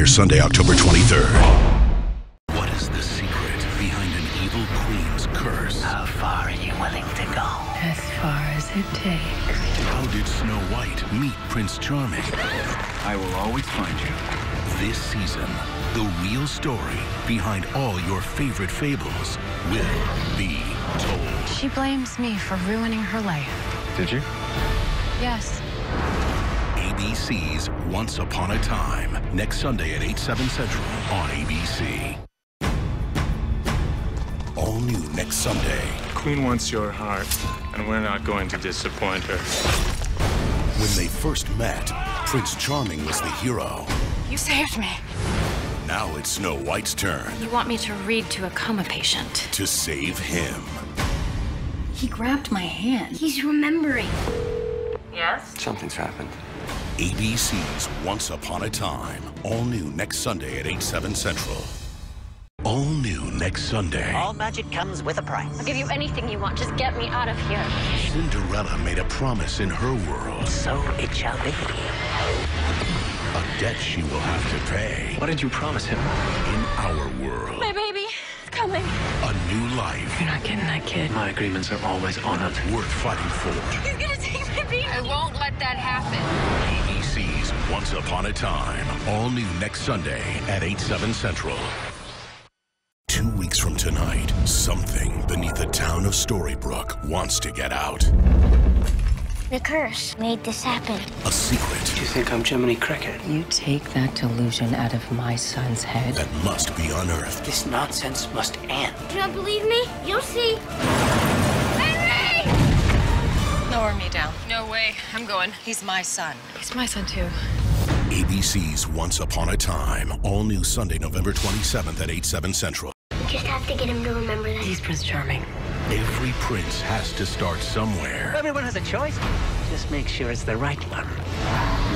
Sunday, October 23rd. What is the secret behind an evil queen's curse? How far are you willing to go? As far as it takes. How did Snow White meet Prince Charming? I will always find you. This season, the real story behind all your favorite fables will be told. She blames me for ruining her life. Did you? Yes. ABC's Once Upon a Time, next Sunday at 8/7 Central on ABC. All new next Sunday. Queen wants your heart, and we're not going to disappoint her. When they first met, Prince Charming was the hero. You saved me. Now it's Snow White's turn You want me to read to a coma patient. to save him. He grabbed my hand. He's remembering. Yes? Something's happened. ABC's Once Upon a Time, all new next Sunday at 8/7 Central. All new next Sunday. All magic comes with a price. I'll give you anything you want. Just get me out of here. Cinderella made a promise in her world, So it shall be. a debt she will have to pay. What did you promise him? In our world, My baby is coming. a new life You're not getting that kid. My agreements are always honored. worth fighting for. He's gonna take my baby. I won't let that happen. ABC's Once Upon a Time, all new next Sunday at 8/7 Central. 2 weeks from tonight, something beneath the town of Storybrooke wants to get out. The curse made this happen. A secret Do you think I'm Jiminy Cricket? You take that delusion out of my son's head. that must be unearthed. This nonsense must end. You don't believe me? You'll see. Henry! Lower me down. No way. I'm going. He's my son. He's my son, too. ABC's Once Upon a Time, all new Sunday, November 27th at 8/7 Central. We just have to get him to remember that. He's Prince Charming. Every prince has to start somewhere. Everyone has a choice. Just make sure it's the right one.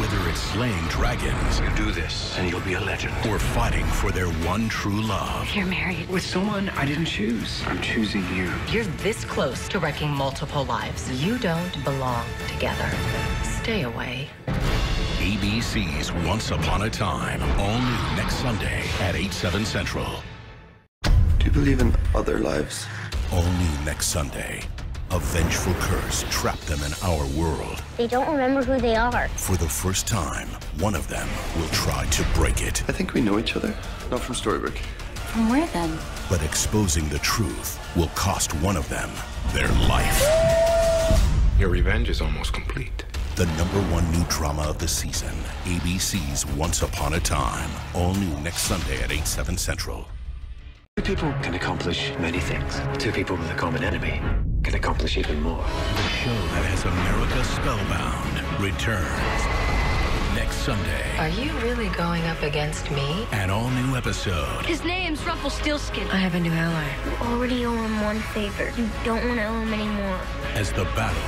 Whether it's slaying dragons You do this, and you'll be a legend. or fighting for their one true love. You're married. With someone I didn't choose. I'm choosing you. You're this close to wrecking multiple lives. You don't belong together. Stay away. ABC's Once Upon a Time, all new next Sunday at 8/7 Central. Do you believe in other lives? All new next Sunday. A vengeful curse trapped them in our world. They don't remember who they are. For the first time, one of them will try to break it. I think we know each other. Not from Storybrooke. From where then? But exposing the truth will cost one of them their life. Your revenge is almost complete. The #1 new drama of the season, ABC's Once Upon a Time, all new next Sunday at 8/7 Central. Two people can accomplish many things. Two people with a common enemy can accomplish even more. The show that has America spellbound returns next Sunday. Are you really going up against me? An all-new episode His name's Rumpelstiltskin. I have a new ally. You already owe him one favor. You don't want to owe him anymore. as the battle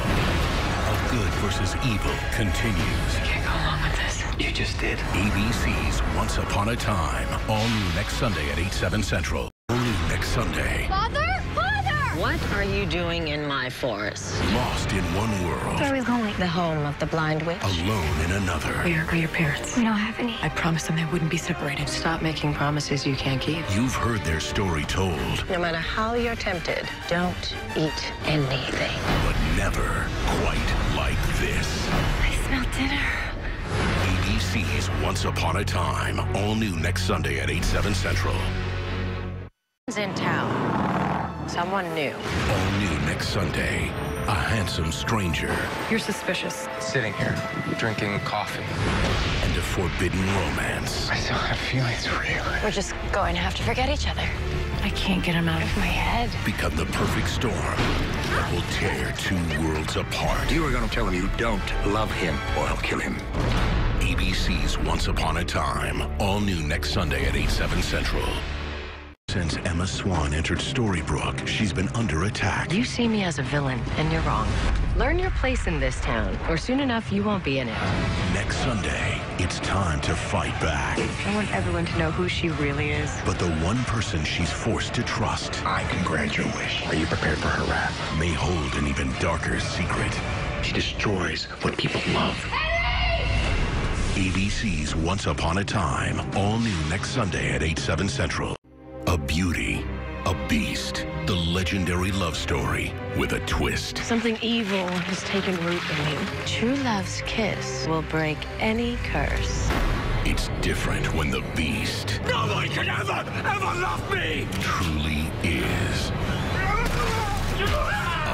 of good versus evil continues. Can't go along with this. You just did. ABC's Once Upon a Time, all new next Sunday at 8/7 Central. All new next Sunday. Father? Father! What are you doing in my forest? Lost in one world, Where are we going? The home of the blind witch. alone in another. Where are your parents? We don't have any. I promised them they wouldn't be separated. Stop making promises you can't keep. You've heard their story told, No matter how you're tempted, don't eat anything. but never quite like this. I smell dinner. ABC's Once Upon a Time, all new next Sunday at 8/7 Central. In town. Someone new. All new next Sunday. A handsome stranger You're suspicious. Sitting here, drinking coffee. and a forbidden romance. I still have feelings for you. We're just going to have to forget each other. I can't get him out of my head. Become the perfect storm that will tear two worlds apart. You are going to tell him you don't love him, or I'll kill him. ABC's Once Upon a Time, all new next Sunday at 8/7 Central. Since Emma Swan entered Storybrooke, she's been under attack. You see me as a villain, and you're wrong. Learn your place in this town, or soon enough you won't be in it. Next Sunday, it's time to fight back. I want everyone to know who she really is. But the one person she's forced to trust I can grant your wish. Are you prepared for her wrath? may hold an even darker secret. She destroys what people love. ABC's Once Upon a Time, all new next Sunday at 8/7 Central. A beauty, a beast, the legendary love story with a twist. Something evil has taken root in you. True love's kiss will break any curse. It's different when the beast No one can ever love me! truly is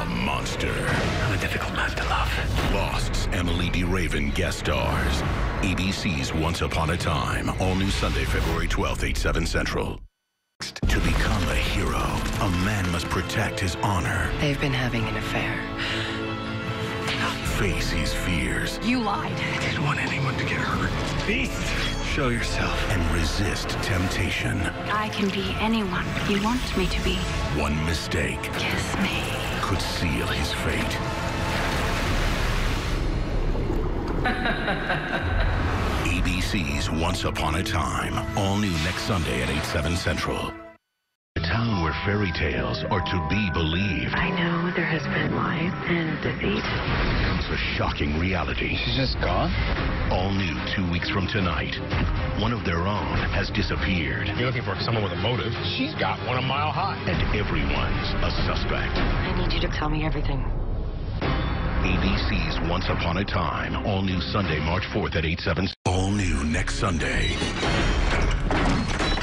a monster. I'm a difficult man to love. Lost's Emily D. Raven guest stars. ABC's Once Upon a Time, all new Sunday, February 12th, 8/7 Central. To become a hero, a man must protect his honor, They've been having an affair. face his fears, You lied. I didn't want anyone to get hurt. Beast, show yourself. and resist temptation. I can be anyone you want me to be. One mistake Kiss me. could seal his fate. ABC's Once Upon a Time, all new next Sunday at 8/7 Central. A town where fairy tales are to be believed. I know there has been lies and defeat. Comes a shocking reality. She's just gone? All new 2 weeks from tonight. One of their own has disappeared, You're looking for someone with a motive. She's got one a mile high. and everyone's a suspect. I need you to tell me everything. ABC's Once Upon a Time, all new Sunday, March 4th at 8/7. All new next Sunday.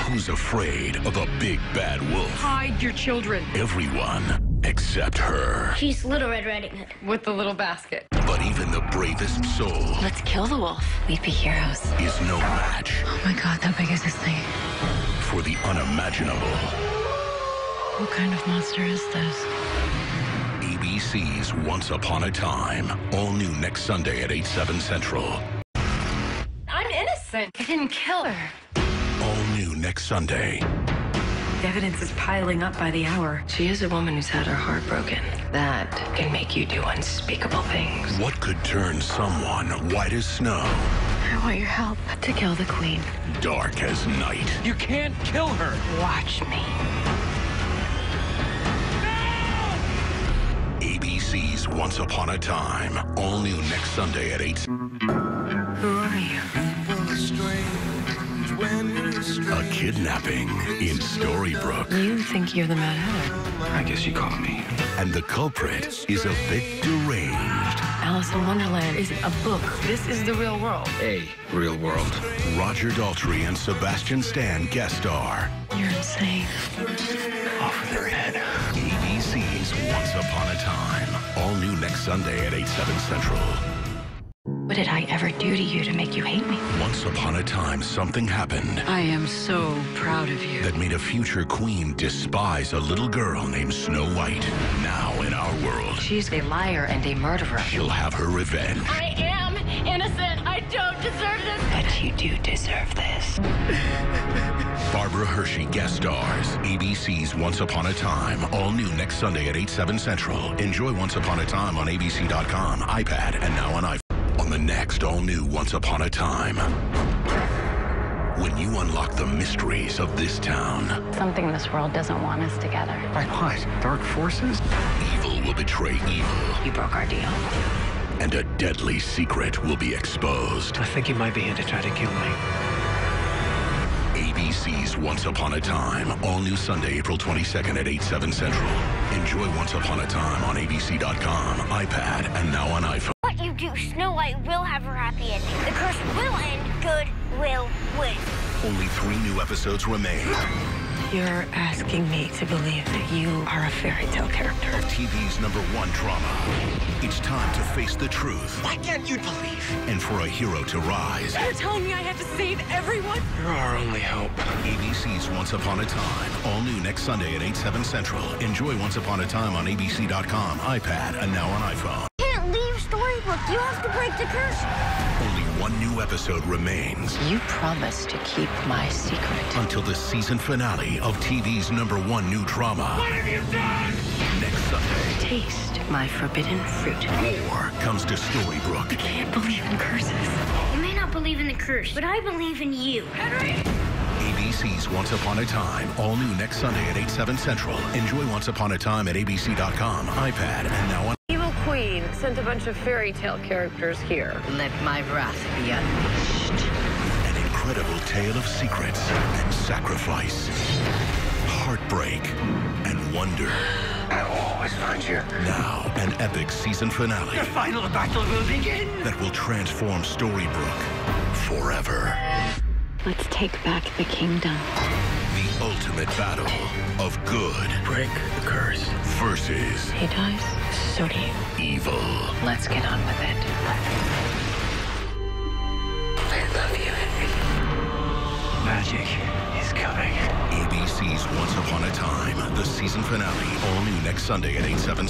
Who's afraid of a big bad wolf? Hide your children. Everyone except her. She's Little Red Riding Hood. With the little basket. But even the bravest soul Let's kill the wolf. We'd be heroes. is no match Oh my God, how big is this thing? for the unimaginable. What kind of monster is this? ABC's Once Upon a Time, all new next Sunday at 8/7 Central. I'm innocent. I didn't kill her. All new next Sunday. The evidence is piling up by the hour. She is a woman who's had her heart broken. That can make you do unspeakable things. What could turn someone white as snow, I want your help to kill the queen. dark as night? You can't kill her. Watch me. ABC's Once Upon a Time, all new next Sunday at 8. Who are you? A kidnapping in Storybrooke. You think you're the Mad Hatter. I guess you caught me. And the culprit is a bit deranged. Alice in Wonderland is a book. This is the real world. A real world. Roger Daltrey and Sebastian Stan guest star. You're insane. Off their head. ABC's Once Upon a Time, all new next Sunday at 8/7 Central. What did I ever do to you to make you hate me? Once upon a time, something happened I am so proud of you. that made a future queen despise a little girl named Snow White. Now in our world, She's a liar and a murderer. she'll have her revenge. I am innocent. I don't deserve this. But you do deserve this. Barbara Hershey guest stars. ABC's Once Upon a Time, all new next Sunday at 8/7 Central. Enjoy Once Upon a Time on ABC.com, iPad, and now on iPhone. On the next all-new Once Upon a Time. When you unlock the mysteries of this town, Something in this world doesn't want us together. Like what? Dark forces? evil will betray evil, You broke our deal. and a deadly secret will be exposed. I think he might be here to try to kill me. ABC's Once Upon a Time, all new Sunday, April 22nd at 8/7 Central. Enjoy Once Upon a Time on ABC.com, iPad, and now on iPhone. What you do, Snow White will have her happy ending. The curse will end. Good will win. Only 3 new episodes remain. You're asking me to believe that you are a fairy tale character. TV's #1 drama. It's time to face the truth. Why can't you believe? And for a hero to rise. You're telling me I have to save everyone? You're our only hope. ABC's Once Upon a Time, all new next Sunday at 8/7 Central. Enjoy Once Upon a Time on ABC.com, iPad, and now on iPhone. You can't leave Storybrooke. You have to break the curse. Only 1 new episode remains You promised to keep my secret. until the season finale of TV's #1 new drama. What have you done? Next Sunday, Taste my forbidden fruit. war comes to Storybrooke. I can't believe in curses. You may not believe in the curse, but I believe in you. Henry! ABC's Once Upon a Time, all new next Sunday at 8/7 Central. Enjoy Once Upon a Time at ABC.com, iPad, and now on. Evil Queen. queen sent a bunch of fairy tale characters here. Let my wrath be unleashed. An incredible tale of secrets and sacrifice, heartbreak and wonder. I'll always find you. Now, an epic season finale. The final battle will begin! That will transform Storybrooke forever. Let's take back the kingdom. The ultimate battle of good. Break the curse. Versus He dies, so do you. evil. Let's get on with it. I love you, Henry. Magic is coming. ABC's Once Upon a Time, the season finale, all new next Sunday at 8/7.